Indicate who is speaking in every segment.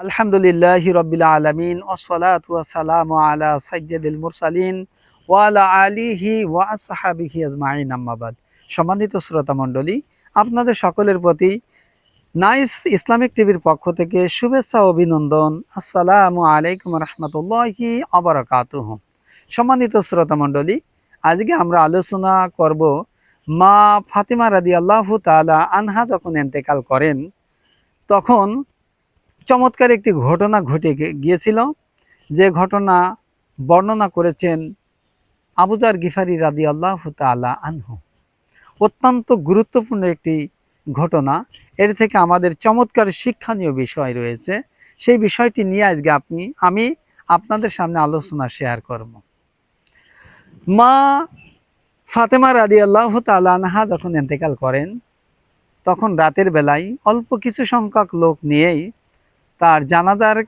Speaker 1: আলহামদুলিল্লাহি রাব্বিল আলামিন ওয়াসসালাতু ওয়াসসালামু আলা সাইয়্যিদিল মুরসালিন ওয়া আলা আলিহি ওয়া আসহাবিহি আজমাইন আম্মা বাদ। সম্মানিত শ্রোতা মণ্ডলী, আপনাদের সকলের প্রতি নাইস ইসলামিক টিভির পক্ষ থেকে শুভেচ্ছা ও অভিনন্দন। আসসালামু আলাইকুম রহমতুল্লাহি ওয়া বারাকাতুহু। সম্মানিত শ্রোতা মণ্ডলী, আজকে আমরা আলোচনা করব মা ফাতিমা রাদিয়াল্লাহু তাআলা আনহা যখন ইন্তেকাল করেন তখন চমৎকার একটি ঘটনা ঘটে গিয়েছিল, যে ঘটনা বর্ণনা করেছেন আবু যার গিফারি রাদিয়াল্লাহু তাআলা আনহু। অত্যন্ত গুরুত্বপূর্ণ একটি ঘটনা, এর থেকে আমাদের চমৎকার শিক্ষণীয় বিষয় রয়েছে। সেই বিষয়টি নিয়ে আজকে আমি আপনাদের সামনে আলোচনা শেয়ার করব। মা ফাতেমা রাদিয়াল্লাহু তাআলা আনহা যখন ইন্তেকাল করেন তখন রাতের বেলায় অল্প কিছু সংখ্যক লোক নিয়েই তার জানাজার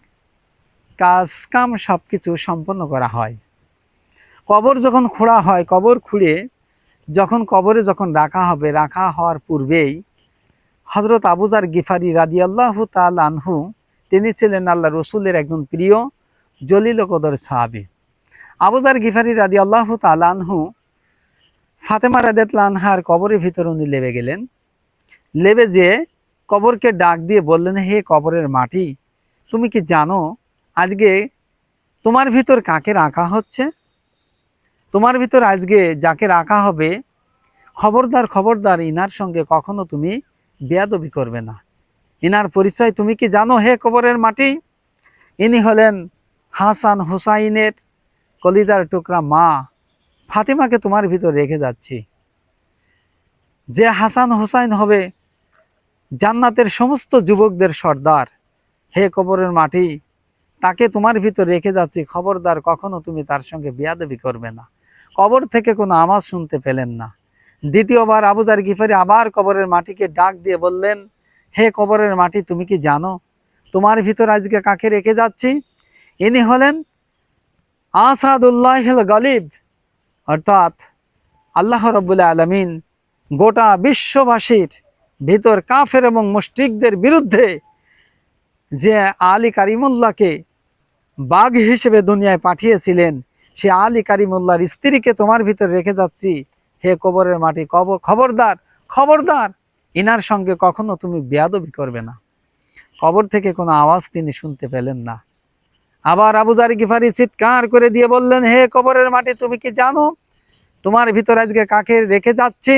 Speaker 1: কাজ কাম সব কিছু সম্পন্ন করা হয়। কবর যখন খোঁড়া হয়, কবর খুঁড়ে কবরে যখন রাখা হবে, রাখা হওয়ার পূর্বেই হযরত আবু যার গিফারি রাদিয়াল্লাহু তাআলা আনহু, তিনি ছিলেন আল্লাহ রসুলের একজন প্রিয় জলিল কদর সাহাবী। আবু যার গিফারি রাদিয়াল্লাহু তাআলা আনহু ফাতেমা রাদিয়াল্লাহু আনহার কবরের ভিতর উনি লেবে গেলেন। লেবে যে কবরকে ডাক দিয়ে বললেন, হে কবরের মাটি, তুমি কি জানো আজকে তোমার ভিতর কাকে রাখা হচ্ছে? তোমার ভিতর আজকে যাকে রাখা হবে, খবরদার খবরদার ইনার সঙ্গে কখনো তুমি বেয়াদবি করবে না। ইনার পরিচয় তুমি কি জানো হে কবরের মাটি? ইনি হলেন হাসান হুসাইনের কলিজার টুকরা মা ফাতিমাকে তোমার ভিতর রেখে যাচ্ছি। যে হাসান হুসাইন হবে জান্নাতের সমস্ত যুবকদের সর্দার, হে কবরের মাটি, তাকে তোমার ভিতর রেখে যাচ্ছি, খবরদার কখনো তুমি তার সঙ্গে বেয়াদবি করবে না। কবর থেকে কোনো আওয়াজ শুনতে পেলেন না। দ্বিতীয়বার আবু যার গিফারি আবার কবরের মাটিকে ডাক দিয়ে বললেন, হে কবরের মাটি, তুমি কি জানো তোমার ভিতর আজকে কাকে রেখে যাচ্ছি? ইনি হলেন আসাদুল্লাহিল গালিব, অর্থাৎ আল্লাহ রাব্বুল আলামিন গোটা বিশ্ববাসীর ভিতর কাফের এবং মুশরিকদের বিরুদ্ধে যে আলী কারিমুল্লাহকে বাঘ হিসেবে দুনিয়ায় পাঠিয়েছিলেন, সে আলী কারিমুল্লাহর স্ত্রীকে তোমার ভিতর রেখে যাচ্ছি। হে কবরের মাটি, খবরদার খবরদার ইনার সঙ্গে কখনো তুমি বেয়াদবি করবে না। কবর থেকে কোনো আওয়াজ তিনি শুনতে পেলেন না। আবার আবু যার গিফারি চিৎকার করে দিয়ে বললেন, হে কবরের মাটি, তুমি কি জানো তোমার ভিতর আজকে কাকে রেখে যাচ্ছি?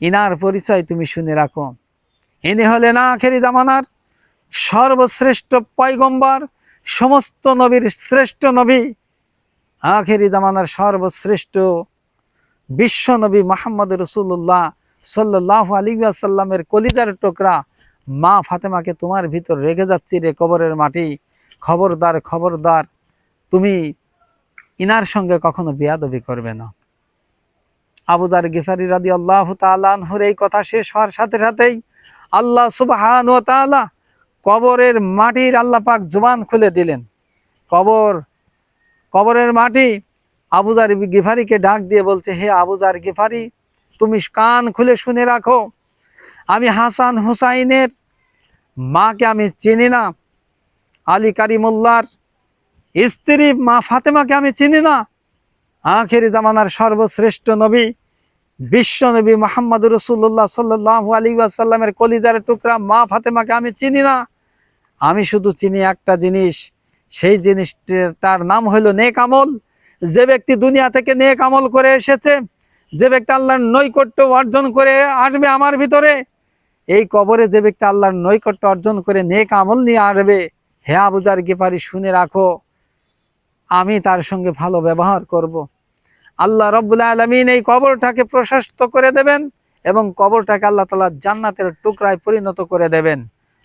Speaker 1: ইনার পরিচয় তুমি শুনে রাখো। ইনি হলেন আখেরি জামানার সর্বশ্রেষ্ঠ পয়গম্বর, সমস্ত নবীর শ্রেষ্ঠ নবী, আখেরি জামানার সর্বশ্রেষ্ঠ বিশ্ব নবী মুহাম্মদ রাসূলুল্লাহ সাল্লাল্লাহু আলাইহি ওয়াসাল্লামের কলিজার টুকরা মা ফাতেমাকে তোমার ভিতর রেখে যাচ্ছি রে কবরের মাটি, খবরদার খবরদার তুমি ইনার সঙ্গে কখনো বেয়াদবি করবে না। আবু যার গিফারি রাদিয়াল্লাহু তাআলা আনহুর এই কথা শেষ হওয়ার সাথে সাথেই আল্লাহ সুবহানাহু ওয়া তাআলা কবরের মাটির আল্লাহ পাক জবান খুলে দিলেন। কবরের মাটি আবু যার গিফারিকে ডাক দিয়ে বলছে, হে আবু যার গিফারি, তুমি কান খুলে শুনে রাখো, আমি হাসান হুসাইনের মাকে আমি চিনি না, আলী কারিমুল্লাহর স্ত্রী মা ফাতেমাকে আমি চিনি না, আখেরি জামানার সর্বশ্রেষ্ঠ নবী বিশ্ব নবী মুহাম্মদ রাসূলুল্লাহ সাল্লাল্লাহু আলাইহি ওয়াসাল্লামের কলিজার টুকরা মা ফাতেমাকে আমি চিনি না। আমি শুধু চিনি একটা জিনিস, সেই জিনিসটার নাম হলো নেক আমল। যে ব্যক্তি দুনিয়া থেকে নেক আমল করে এসেছে, যে ব্যক্তি আল্লাহর নৈকট্য অর্জন করে আসবে আমার ভিতরে, এই কবরে যে ব্যক্তি আল্লাহর নৈকট্য অর্জন করে নেক আমল নিয়ে আসবে, হে আবু যার গিফারি শুনে রাখো, আমি তার সঙ্গে ভালো ব্যবহার করব। আল্লাহ রাব্বুল আলামিন এই কবরটাকে প্রশস্ত করে দেবেন এবং কবরটাকে আল্লাহ তাআলা জান্নাতের টুকরায় পরিণত করে দেবেন।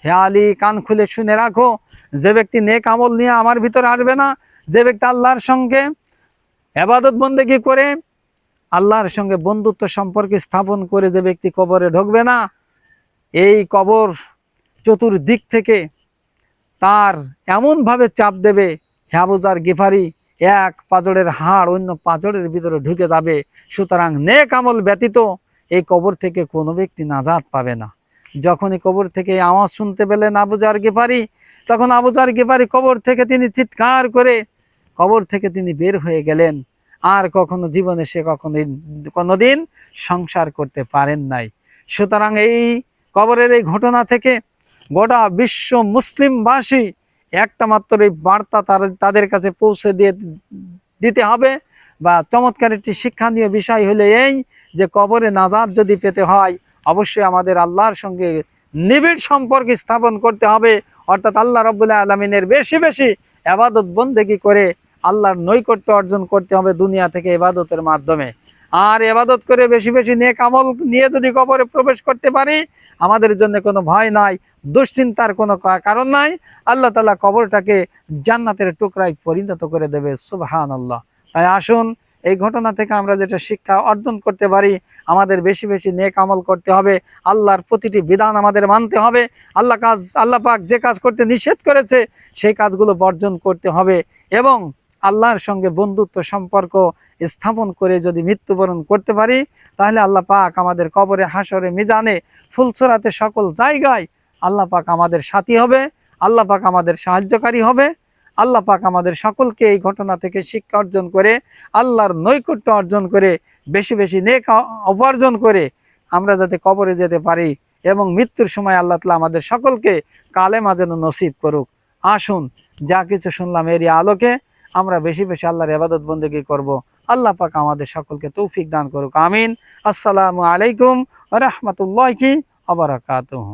Speaker 1: হে আলী, কান খুলে শুনে রাখো, যে ব্যক্তি নেক আমল নিয়ে আমার ভিতর আসবে না, যে ব্যক্তি আল্লাহর সঙ্গে ইবাদত বন্দেগী করে আল্লাহর সঙ্গে বন্ধুত্ব সম্পর্ক স্থাপন করে যে ব্যক্তি কবরে ঢুকবে না, এই কবর চতুর্দিক থেকে তার এমনভাবে চাপ দেবে, হে আবু যার গিফারি, এক পাঁজরের হাড় অন্য পাঁজরের ভিতরে ঢুকে যাবে। সুতরাং নেক আমল ব্যতীত এই কবর থেকে কোনো ব্যক্তি নাজাত পাবে না। যখনই কবর থেকে আওয়াজ শুনতে পেলেন আবু যার গিফারি, তখন আবু যর গিফারি কবর থেকে তিনি চিৎকার করে কবর থেকে তিনি বের হয়ে গেলেন। আর কখনো জীবনে সে কোনোদিন সংসার করতে পারেন নাই। সুতরাং এই কবরের এই ঘটনা থেকে গোটা বিশ্ব মুসলিমবাসী একটা মাত্র এই বার্তা তাদের কাছে পৌঁছে দিতে হবে। বা চমৎকার একটি শিক্ষণীয় বিষয় হলো এই যে কবরে নাজাত যদি পেতে হয় অবশ্যই আমাদের আল্লাহর সঙ্গে নিবিড় সম্পর্ক স্থাপন করতে হবে, অর্থাৎ আল্লাহ রাব্বুল আলামিনের বেশি বেশি ইবাদত বন্দেগী করে আল্লাহর নৈকট্য অর্জন করতে হবে দুনিয়া থেকে ইবাদতের মাধ্যমে। আর ইবাদত করে বেশি বেশি নেক আমল নিয়ে যদি কবরে প্রবেশ করতে পারি আমাদের জন্য কোনো ভয় নাই, দুশ্চিন্তার কোনো কারণ নাই। আল্লাহ তাআলা কবরটাকে জান্নাতের টুকরায় পরিণত করে দেবে। সুবহানাল্লাহ। তাই আসুন এই ঘটনা থেকে আমরা যেটা শিক্ষা অর্জন করতে পারি, আমাদের বেশি বেশি নেক আমল করতে হবে, আল্লাহর প্রতিটি বিধান আমাদের মানতে হবে, আল্লাহ পাক যে কাজ করতে নিষেধ করেছে সেই কাজগুলো বর্জন করতে হবে এবং আল্লাহর সঙ্গে বন্ধুত্ব সম্পর্ক স্থাপন করে যদি মৃত্যুবরণ করতে পারি তাহলে আল্লাহ পাক আমাদের কবরে, হাসরে, মিজানে, ফুলসরাতে সকল জায়গায় আল্লাহ পাক আমাদের সাথী হবে, আল্লাহ পাক আমাদের সাহায্যকারী হবে। আল্লাহ পাক আমাদের সকলকে এই ঘটনা থেকে শিক্ষা অর্জন করে আল্লাহর নৈকট্য অর্জন করে বেশি বেশি নেক উপার্জন করে আমরা যাতে কবরে যেতে পারি এবং মৃত্যুর সময় আল্লাহ তাআলা আমাদের সকলকে কালেমা যেন নসিব করুক। আসুন যা কিছু শুনলাম এরই আলোকে আমরা বেশি বেশি আল্লাহর ইবাদত বন্দেগী করব। আল্লাহ পাক আমাদের সকলকে তৌফিক দান করুক। আমিন। আসসালামু আলাইকুম ওয়া রাহমাতুল্লাহি ওয়া বারাকাতুহু।